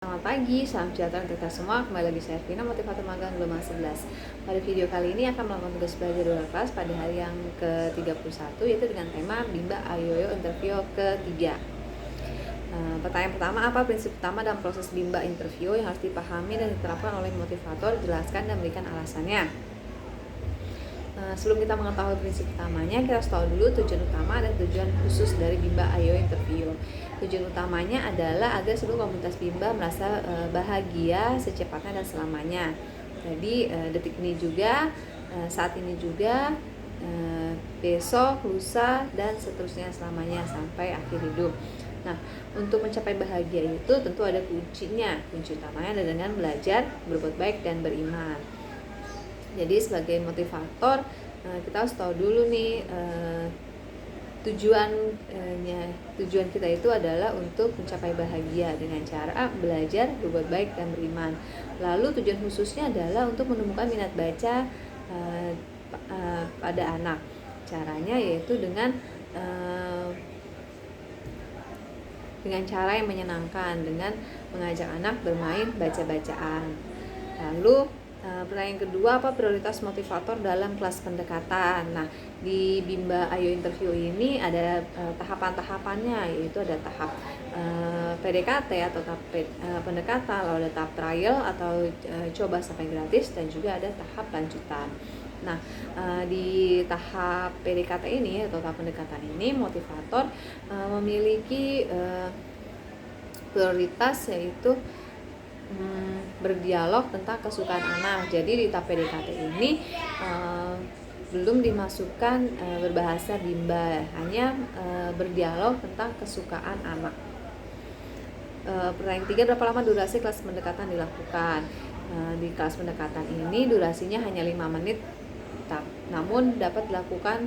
Selamat pagi, salam sejahtera untuk kita semua. Kembali lagi saya Vina, motivator magang gelombang 11. Pada video kali ini akan melakukan tugas belajar luar kelas pada hari yang ke-31, yaitu dengan tema Bimba Ayoyo Interview ketiga. Pertanyaan pertama, apa prinsip utama dalam proses Bimba Interview yang harus dipahami dan diterapkan oleh motivator? Jelaskan dan berikan alasannya. Sebelum kita mengetahui prinsip utamanya, kita harus tahu dulu tujuan utama dan tujuan khusus dari Bimba Ayo Interview. Tujuan utamanya adalah agar seluruh komunitas Bimba merasa bahagia secepatnya dan selamanya. Jadi detik ini juga, saat ini juga, besok, lusa, dan seterusnya selamanya sampai akhir hidup. Nah, untuk mencapai bahagia itu tentu ada kuncinya. Kunci utamanya adalah dengan belajar, berbuat baik, dan beriman. Jadi sebagai motivator kita harus tahu dulu nih tujuan kita itu adalah untuk mencapai bahagia dengan cara belajar, berbuat baik, dan beriman. Lalu tujuan khususnya adalah untuk menemukan minat baca pada anak. Caranya yaitu dengan cara yang menyenangkan, dengan mengajak anak bermain baca-bacaan. Lalu pertanyaan kedua, apa prioritas motivator dalam kelas pendekatan? Nah, di Bimba Ayo Interview ini ada tahapan-tahapannya, yaitu ada tahap PDKT atau tahap pendekatan, lalu ada tahap trial atau coba sampai gratis, dan juga ada tahap lanjutan. Nah, di tahap PDKT ini atau tahap pendekatan ini, motivator memiliki prioritas yaitu berdialog tentang kesukaan anak. Jadi di tahap PDKT ini belum dimasukkan berbahasa Bimba, hanya berdialog tentang kesukaan anak. Pertanyaan ketiga, berapa lama durasi kelas pendekatan dilakukan? Di kelas pendekatan ini durasinya hanya 5 menit, namun dapat dilakukan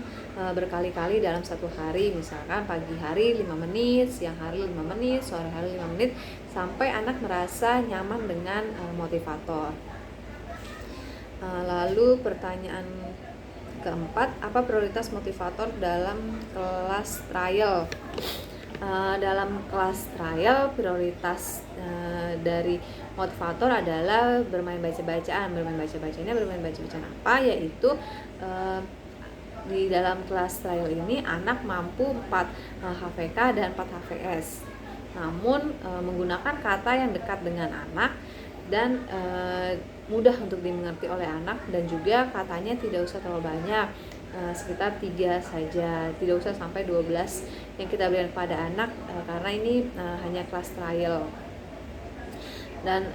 berkali-kali dalam satu hari. Misalkan pagi hari 5 menit, siang hari 5 menit, sore hari 5 menit, sampai anak merasa nyaman dengan motivator. Lalu pertanyaan keempat, apa prioritas motivator dalam kelas trial? Dalam kelas trial, prioritas dari motivator adalah bermain baca-bacaan. Bermain baca-bacaan apa? Yaitu di dalam kelas trial ini anak mampu 4 HVK dan 4 HVS. Namun menggunakan kata yang dekat dengan anak dan mudah untuk dimengerti oleh anak, dan juga katanya tidak usah terlalu banyak, sekitar 3 saja, tidak usah sampai 12 yang kita berikan kepada anak, karena ini hanya kelas trial. Dan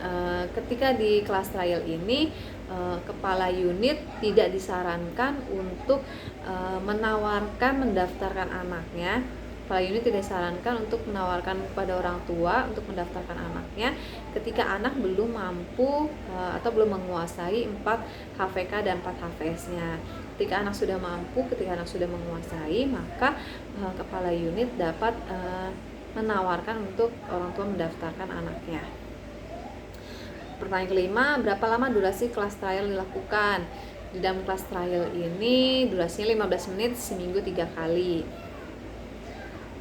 ketika di kelas trial ini kepala unit tidak disarankan untuk mendaftarkan anaknya. Kepala unit tidak disarankan untuk menawarkan kepada orang tua untuk mendaftarkan anaknya ketika anak belum mampu atau belum menguasai 4 HVK dan 4 HVS-nya. Ketika anak sudah mampu, ketika anak sudah menguasai, maka kepala unit dapat menawarkan untuk orang tua mendaftarkan anaknya. Pertanyaan kelima, berapa lama durasi kelas trial dilakukan? Di dalam kelas trial ini durasinya 15 menit seminggu 3 kali.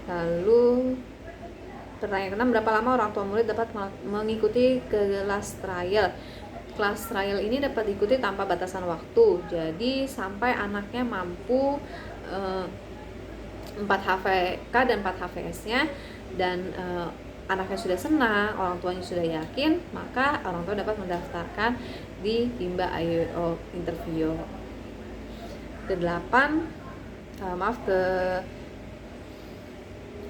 Lalu pertanyaan keenam, berapa lama orang tua murid dapat mengikuti kelas trial? Kelas trial ini dapat diikuti tanpa batasan waktu. Jadi sampai anaknya mampu 4 HVK dan 4 HVS-nya, dan anaknya sudah senang, orang tuanya sudah yakin, maka orang tua dapat mendaftarkan di Bimba Ayo Interview.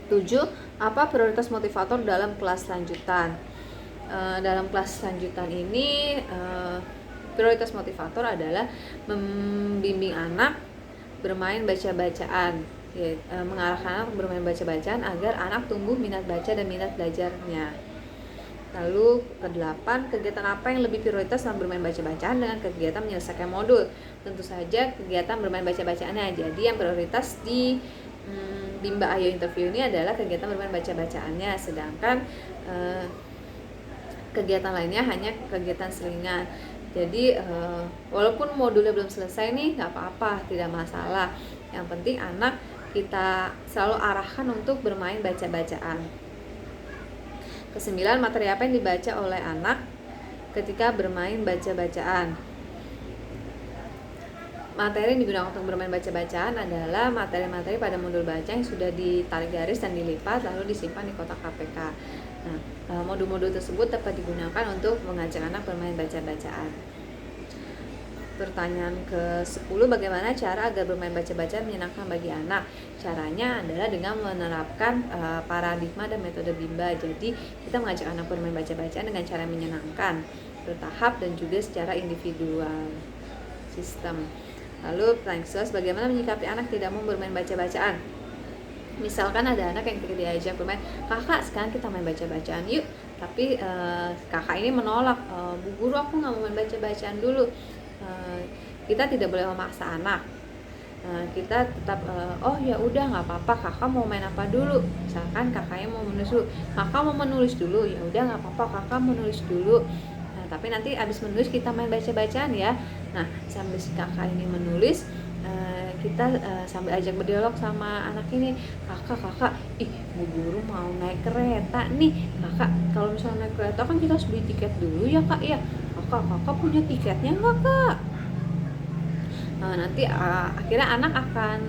Ke-7, apa prioritas motivator dalam kelas lanjutan? Dalam kelas lanjutan ini prioritas motivator adalah membimbing anak bermain baca-bacaan, mengarahkan anak bermain baca-bacaan agar anak tumbuh minat baca dan minat belajarnya. Lalu ke-8, kegiatan apa yang lebih prioritas dalam bermain baca-bacaan dengan kegiatan menyelesaikan modul? Tentu saja kegiatan bermain baca-bacaannya. Jadi yang prioritas di Bimba Ayo Interview ini adalah kegiatan bermain baca-bacaannya, sedangkan kegiatan lainnya hanya kegiatan selingan. Jadi walaupun modulnya belum selesai nih, nggak apa-apa, tidak masalah. Yang penting anak kita selalu arahkan untuk bermain baca-bacaan. Kesembilan, materi apa yang dibaca oleh anak ketika bermain baca-bacaan? Materi yang digunakan untuk bermain baca-bacaan adalah materi-materi pada modul baca yang sudah ditarik garis dan dilipat lalu disimpan di kotak KPK. Nah, modul-modul tersebut dapat digunakan untuk mengajak anak bermain baca-bacaan. Pertanyaan ke-10, bagaimana cara agar bermain baca-bacaan menyenangkan bagi anak? Caranya adalah dengan menerapkan paradigma dan metode Bimba. Jadi kita mengajak anak bermain baca-bacaan dengan cara menyenangkan, bertahap dan juga secara individual sistem. Lalu pertanyaan ke-11, bagaimana menyikapi anak tidak mau bermain baca-bacaan? Misalkan ada anak yang ketika diajak bermain, kakak sekarang kita main baca-bacaan yuk, tapi kakak ini menolak, bu guru aku nggak mau main baca-bacaan dulu. Kita tidak boleh memaksa anak. Kita tetap oh ya udah nggak apa-apa, kakak mau main apa dulu. Misalkan kakaknya mau menulis dulu, kakak mau menulis dulu, ya udah nggak apa-apa, kakak menulis dulu. Tapi nanti abis menulis kita main baca-bacaan ya. Nah, sambil si kakak ini menulis, kita sambil ajak berdialog sama anak ini, kakak, ih bu guru mau naik kereta nih, kakak kalau misalnya naik kereta kan kita harus beli tiket dulu ya kak ya, kakak punya tiketnya nggak kak? Nanti akhirnya anak akan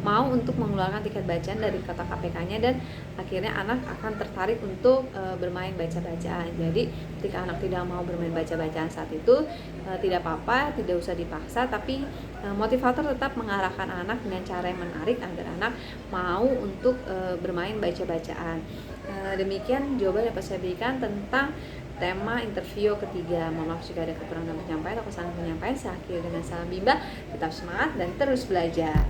mau untuk mengeluarkan tiket bacaan dari kotak KPK-nya dan akhirnya anak akan tertarik untuk bermain baca-bacaan. Jadi ketika anak tidak mau bermain baca-bacaan saat itu tidak apa-apa, tidak usah dipaksa, tapi motivator tetap mengarahkan anak dengan cara yang menarik agar anak mau untuk bermain baca-bacaan. Demikian jawaban yang saya berikan tentang tema interview ketiga. Mohon maaf jika ada kekurangan penyampaian atau kesalahan penyampaian. Saya akhiri dengan salam Bimba, tetap semangat dan terus belajar.